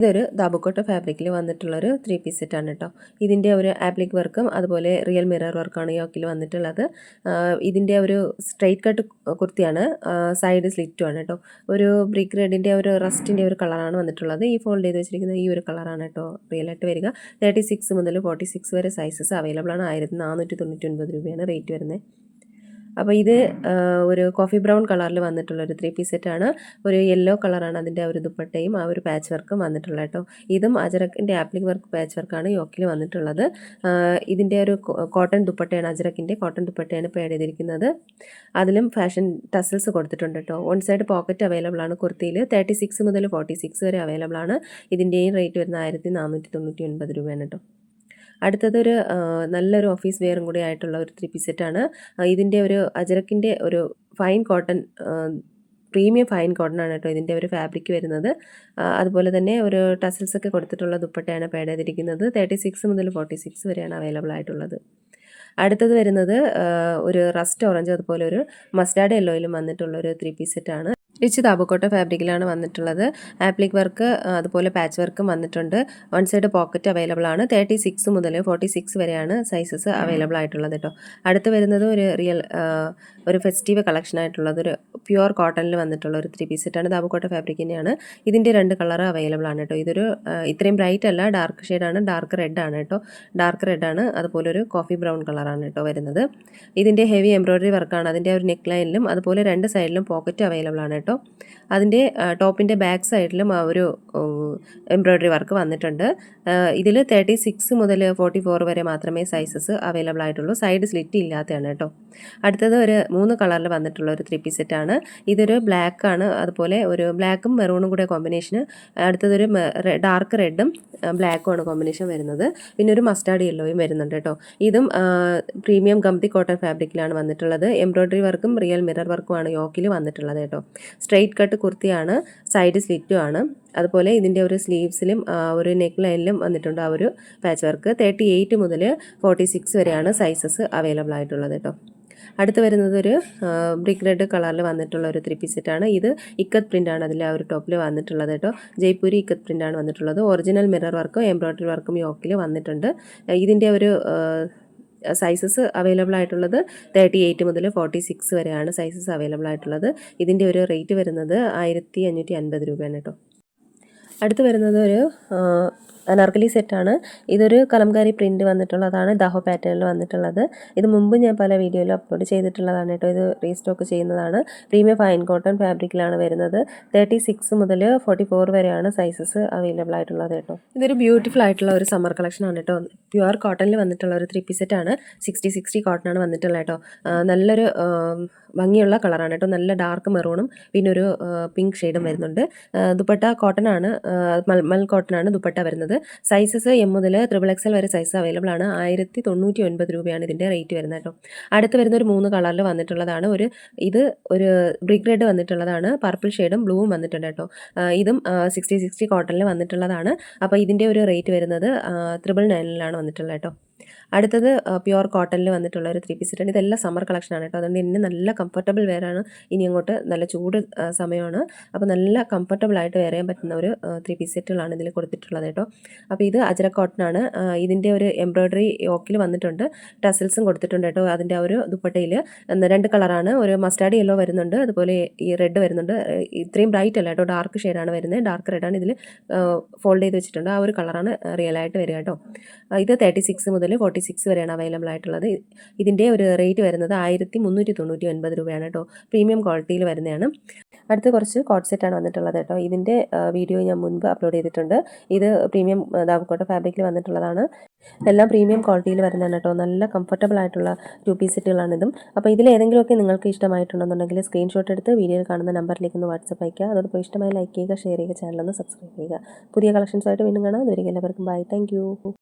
ഇതൊരു ദാബുക്കോട്ട ഫാബ്രിക്കിൽ വന്നിട്ടുള്ളൊരു 3 പീസ് സെറ്റാണ് കേട്ടോ. ഇതിൻ്റെ ഒരു ആപ്ലിക് വർക്കും അതുപോലെ റിയൽ മിറർ വർക്കാണ് യോക്കിൽ വന്നിട്ടുള്ളത്. ഇതിൻ്റെ ഒരു സ്ട്രെയിറ്റ് കട്ട് കുർത്തിയാണ്, സൈഡ് സ്ലിറ്റും ആണ് കേട്ടോ. ഒരു ബ്രിക്ക് റെഡിൻ്റെ ഒരു റസ്റ്റിൻ്റെ ഒരു കളറാണ് വന്നിട്ടുള്ളത്. ഈ ഫോൾഡ് ചെയ്ത് വെച്ചിരിക്കുന്നത് ഈ ഒരു കളറാണ് കേട്ടോ റിയലായിട്ട് വരിക. 36 മുതൽ 46 വരെ സൈസസ് അവൈലബിൾ ആണ്. 1499 രൂപയാണ് റേറ്റ് വരുന്നത്. അപ്പോൾ ഇത് ഒരു കോഫി ബ്രൗൺ കളറിൽ വന്നിട്ടുള്ളൊരു 3 പീസ് സെറ്റാണ്. ഒരു യെല്ലോ കളറാണ് അതിൻ്റെ ഒരു ദുപ്പട്ടയും ആ ഒരു പാച്ച് വർക്കും വന്നിട്ടുള്ളത് കേട്ടോ. ഇതും അജറക്കിൻ്റെ ആപ്ലിക് വർക്ക് പാച്ച് വർക്കാണ് യോക്കിൽ വന്നിട്ടുള്ളത്. ഇതിൻ്റെ ഒരു കോട്ടൺ ദുപ്പട്ടയാണ്, അജറക്കിൻ്റെ കോട്ടൺ ദുപ്പട്ടയാണ് പേഡ് ചെയ്തിരിക്കുന്നത്. അതിലും ഫാഷൻ ടസൽസ് കൊടുത്തിട്ടുണ്ട് കേട്ടോ. വൺ സൈഡ് പോക്കറ്റ് അവൈലബിൾ ആണ് കുർത്തിയിൽ. 36 മുതൽ 46 വരെ അവൈലബിൾ ആണ്. ഇതിൻ്റെയും റേറ്റ് വരുന്ന 1499 രൂപയാണ് കേട്ടോ. അടുത്തതൊരു നല്ലൊരു ഓഫീസ് വെയറും കൂടി ആയിട്ടുള്ള ഒരു 3 പീസ് സെറ്റാണ്. ഇതിൻ്റെ ഒരു അജറക്കിൻ്റെ ഒരു fine cotton, premium fine cotton ആണ് കേട്ടോ ഇതിൻ്റെ ഒരു ഫാബ്രിക് വരുന്നത്. അതുപോലെ തന്നെ ഒരു ടസൽസ് ഒക്കെ കൊടുത്തിട്ടുള്ള ദുപ്പട്ടയാണ് പേഡ് ചെയ്തിരിക്കുന്നത്. 36 മുതൽ 46 വരെയാണ് അവൈലബിൾ ആയിട്ടുള്ളത്. അടുത്തത് വരുന്നത് ഒരു റസ്റ്റ് ഓറഞ്ച് അതുപോലെ ഒരു മസ്റ്റാർഡ് യെല്ലോയിലും വന്നിട്ടുള്ള ഒരു 3 പീസ് സെറ്റാണ്. റിച്ച് ദാബുക്കോട്ട ഫാബ്രിക്കിലാണ് വന്നിട്ടുള്ളത്. ആപ്ലിക് വർക്ക് അതുപോലെ പാച്ച് വർക്കും വന്നിട്ടുണ്ട്. വൺ സൈഡ് പോക്കറ്റ് അവൈലബിൾ ആണ്. 36 മുതൽ 46 വരെയാണ് സൈസസ് അവൈലബിൾ ആയിട്ടുള്ളത് കേട്ടോ. അടുത്ത് വരുന്നത് ഒരു ഫെസ്റ്റീവ് കളക്ഷൻ ആയിട്ടുള്ളത് ഒരു പ്യുവർ കോട്ടണിൽ വന്നിട്ടുള്ള ഒരു 3 പീസ് സെറ്റാണ്. ദാബുക്കോട്ട ഫാബ്രിക് തന്നെയാണ്. ഇതിൻ്റെ 2 കളർ അവൈലബിൾ ആണ് കേട്ടോ. ഇതൊരു ഇത്രയും ബ്രൈറ്റ് അല്ല, ഡാർക്ക് ഷെയ്ഡാണ്, ഡാർക്ക് റെഡ് ആണ് കേട്ടോ. ഡാർക്ക് റെഡ് ആണ്, അതുപോലെ ഒരു കോഫി ബ്രൗൺ കളറാണ് കേട്ടോ വരുന്നത്. ഇതിൻ്റെ ഹെവി എംബ്രോയ്ഡറി വർക്കാണ്. അതിൻ്റെ ഒരു നെക്ക് ലൈനിലും അതുപോലെ 2 സൈഡിലും പോക്കറ്റ് അവൈലബിൾ ആണ് കേട്ടോ. അതിൻ്റെ ടോപ്പിൻ്റെ ബാക്ക് സൈഡിലും ആ ഒരു എംബ്രോയ്ഡറി വർക്ക് വന്നിട്ടുണ്ട്. ഇതിൽ 36 മുതൽ 44 വരെ മാത്രമേ സൈസസ് അവൈലബിൾ ആയിട്ടുള്ളൂ. സൈഡ് സ്ലിറ്റ് ഇല്ലാത്തതാണ് കേട്ടോ. അടുത്തത് ഒരു 3 കളറിൽ വന്നിട്ടുള്ള ഒരു 3 പീസ് സെറ്റാണ്. ഇതൊരു ബ്ലാക്ക് ആണ്, അതുപോലെ ഒരു ബ്ലാക്കും മെറൂണും കൂടെ കോമ്പിനേഷന്. അടുത്തതൊരു ഡാർക്ക് റെഡും ബ്ലാക്കും ആണ് കോമ്പിനേഷൻ വരുന്നത്. പിന്നെ ഒരു മസ്റ്റാർഡ് യെല്ലോയും വരുന്നുണ്ട് കേട്ടോ. ഇതും പ്രീമിയം ഗംതി കോട്ടൺ ഫാബ്രിക്കിലാണ് വന്നിട്ടുള്ളത്. എംബ്രോയ്ഡറി വർക്കും റിയൽ മിറർ വർക്കുമാണ് യോക്കിൽ വന്നിട്ടുള്ളത് കേട്ടോ. സ്ട്രെയിറ്റ് കട്ട് കുർത്തിയാണ്, സൈഡ് സ്ലിറ്റും ആണ്. അതുപോലെ ഇതിൻ്റെ ഒരു സ്ലീവ്സിലും ഒരു നെക്ക് ലൈനിലും വന്നിട്ടുണ്ട് ആ ഒരു പാച്ച് വർക്ക്. 38 മുതൽ 46 വരെയാണ് സൈസസ് അവൈലബിൾ ആയിട്ടുള്ളത് കേട്ടോ. അടുത്ത് വരുന്നത് ഒരു ബ്രിക്ക് റെഡ് കളറിൽ വന്നിട്ടുള്ള ഒരു 3 പീസ് സെറ്റാണ്. ഇത് ഇക്കത്ത് പ്രിൻ്റാണ് അതിൽ ആ ഒരു ടോപ്പിൽ വന്നിട്ടുള്ളത് കേട്ടോ. ജയ്പൂരി ഇക്കത്ത് പ്രിൻ്റാണ് വന്നിട്ടുള്ളത്. ഒറിജിനൽ മിറർ വർക്കും എംബ്രോയ്ഡറി വർക്കും യോക്കിൽ വന്നിട്ടുണ്ട്. ഇതിൻ്റെ ഒരു സൈസസ് അവൈലബിൾ ആയിട്ടുള്ളത് 38 മുതൽ 46 വരെയാണ് സൈസസ് അവൈലബിൾ ആയിട്ടുള്ളത്. ഇതിൻ്റെ ഒരു റേറ്റ് വരുന്നത് 1550 രൂപയാണ് കേട്ടോ. അടുത്ത് വരുന്നത് ഒരു അനാർക്കലി സെറ്റാണ്. ഇതൊരു കലംകാരി പ്രിൻറ്റ് വന്നിട്ടുള്ളതാണ്, ദാഹോ പാറ്റേണിൽ വന്നിട്ടുള്ളത്. ഇത് മുമ്പ് ഞാൻ പല വീഡിയോയിലും അപ്ലോഡ് ചെയ്തിട്ടുള്ളതാണ് കേട്ടോ. ഇത് റീസ്റ്റോക്ക് ചെയ്യുന്നതാണ്. പ്രീമിയം ഫൈൻ കോട്ടൺ ഫാബ്രിക്കിലാണ് വരുന്നത്. 36 മുതൽ 44 വരെയാണ് സൈസസ് അവൈലബിൾ ആയിട്ടുള്ളത് കേട്ടോ. ഇതൊരു ബ്യൂട്ടിഫുൾ ആയിട്ടുള്ള ഒരു സമ്മർ കളക്ഷൻ ആണ് കേട്ടോ. പ്യുവർ കോട്ടണിൽ വന്നിട്ടുള്ള ഒരു 3 പീസ് സെറ്റാണ്. 60 കോട്ടൺ ആണ് വന്നിട്ടുള്ളത് കേട്ടോ. നല്ലൊരു ഭംഗിയുള്ള കളറാണ് കേട്ടോ. നല്ല ഡാർക്ക് മെറൂണും പിന്നെ ഒരു പിങ്ക് ഷെയ്ഡും വരുന്നുണ്ട്. ദുപ്പട്ട കോട്ടൺ ആണ്, മൽ കോട്ടൺ ആണ് ദുപ്പട്ട വരുന്നത്. സൈസസ് M മുതൽ XXL വരെ സൈസ് അവൈലബിൾ ആണ്. 1099 രൂപയാണ് ഇതിൻ്റെ റേറ്റ് വരുന്നത് കേട്ടോ. അടുത്ത് വരുന്ന ഒരു 3 കളറിൽ വന്നിട്ടുള്ളതാണ്. ഇത് ഒരു ബ്രിക്ക് റെഡ് വന്നിട്ടുള്ളതാണ്, പർപ്പിൾ ഷെയ്ഡും ബ്ലൂവും വന്നിട്ടുണ്ട് കേട്ടോ. ഇതും 60 കോട്ടണിൽ വന്നിട്ടുള്ളതാണ്. അപ്പോൾ ഇതിൻ്റെ ഒരു റേറ്റ് വരുന്നത് 999 വന്നിട്ടുള്ളത് കേട്ടോ. അടുത്തത് പ്യുവർ കോട്ടണിൽ വന്നിട്ടുള്ള ഒരു 3 പീസ് സെറ്റാണ്. ഇതെല്ലാം സമ്മർ കളക്ഷനാണ് കേട്ടോ. അതുകൊണ്ട് ഇന്ന് നല്ല കംഫർട്ടബിൾ വെയറാണ്. ഇനി അങ്ങോട്ട് നല്ല ചൂട് സമയമാണ്. അപ്പോൾ നല്ല കംഫർട്ടബിൾ ആയിട്ട് വെയർ ചെയ്യാൻ പറ്റുന്ന ഒരു 3 പീസ് സെറ്റുകളാണ് ഇതിൽ കൊടുത്തിട്ടുള്ളത് കേട്ടോ. അപ്പോൾ ഇത് അജറക് കോട്ടൺ ആണ്. ഇതിൻ്റെ ഒരു എംബ്രോയ്ഡറി യോക്കിൽ വന്നിട്ടുണ്ട്, ടസൽസും കൊടുത്തിട്ടുണ്ട് കേട്ടോ. അതിൻ്റെ ഒരു ദുപ്പട്ടയിൽ 2 കളറാണ്. ഒരു മസ്റ്റാർഡ് യെല്ലോ വരുന്നുണ്ട്, അതുപോലെ ഈ റെഡ് വരുന്നുണ്ട്. ഇത്രയും ബ്രൈറ്റ് അല്ല കേട്ടോ, ഡാർക്ക് ഷെയ്ഡാണ് വരുന്നത്. ഡാർക്ക് റെഡാണ് ഇതിൽ ഫോൾഡ് ചെയ്ത് വെച്ചിട്ടുണ്ട്. ആ ഒരു കളറാണ് റിയലായിട്ട് വരിക കേട്ടോ. ഇത് 36 മുതൽ 46 വരെയാണ് അവൈലബിൾ ആയിട്ടുള്ളത്. ഇതിൻ്റെ ഒരു റേറ്റ് വരുന്നത് 1399 രൂപയാണ് കേട്ടോ. പ്രീമിയം ക്വാളിറ്റിയിൽ വരുന്നതാണ്. അടുത്ത് കുറച്ച് കോട്ട് സെറ്റാണ് വന്നിട്ടുള്ളത് കേട്ടോ. ഇതിൻ്റെ വീഡിയോ ഞാൻ മുൻപ് അപ്ലോഡ് ചെയ്തിട്ടുണ്ട്. ഇത് പ്രീമിയം ദാബുക്കോട്ട ഫാബ്രിക്കിൽ വന്നിട്ടുള്ളതാണ്. എല്ലാം പ്രീമിയം ക്വാളിറ്റിയിൽ വരുന്നതാണ് കേട്ടോ. നല്ല കംഫർട്ടബിൾ ആയിട്ടുള്ള 2 പീസ് സെറ്റുകളാണിതും. അപ്പോൾ ഇതിൽ ഏതെങ്കിലുമൊക്കെ നിങ്ങൾക്ക് ഇഷ്ടമായിട്ടുണ്ടെന്നുണ്ടെങ്കിൽ സ്ക്രീൻഷോട്ട് എടുത്ത് വീഡിയോയിൽ കാണുന്ന നമ്പറിലേക്ക് ഒന്ന് വാട്സപ്പ് അയക്കുക. അതോടൊപ്പം ഇഷ്ടമായി ലൈക്ക് ചെയ്യുക, ഷെയർ ചെയ്യുക, ചാനലൊന്ന് സബ്സ്ക്രൈബ് ചെയ്യുക. പുതിയ കളക്ഷൻസായിട്ട് വീണ്ടും കാണാം. അതുവരെ എല്ലാവർക്കും ബൈ. Thank you.